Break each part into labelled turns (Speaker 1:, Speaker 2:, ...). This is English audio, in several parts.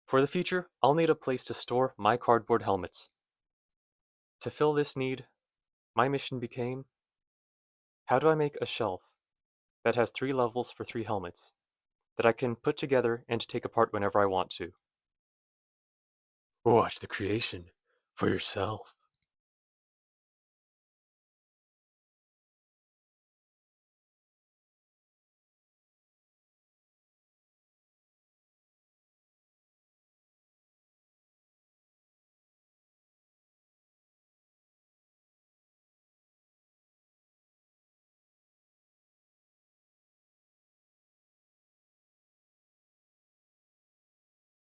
Speaker 1: For the future, I'll need a place to store my cardboard helmets. To fill this need, my mission became, how do I make a shelf that has 3 levels for 3 helmets that I can put together and take apart whenever I want to? Watch the creation for yourself.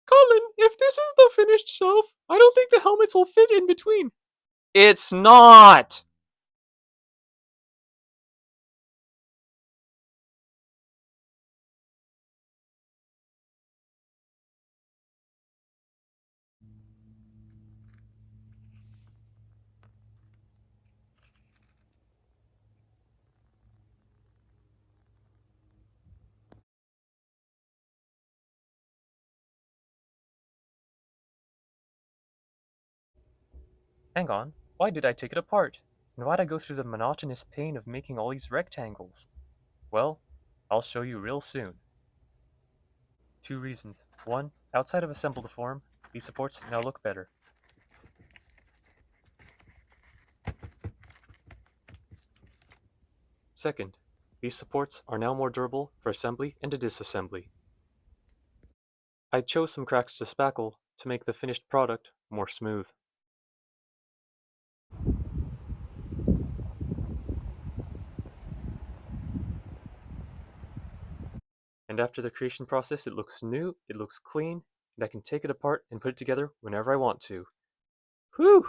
Speaker 1: Colin, if this is the finished shelf, I don't think the helmets will fit in between. It's not! Hang on, why did I take it apart? And why'd I go through the monotonous pain of making all these rectangles? Well, I'll show you real soon. 2 reasons. 1, outside of assembled form, these supports now look better. Second, these supports are now more durable for assembly and disassembly. I chose some cracks to spackle to make the finished product more smooth. And after the creation process, it looks new, it looks clean, and I can take it apart and put it together whenever I want to. Whew!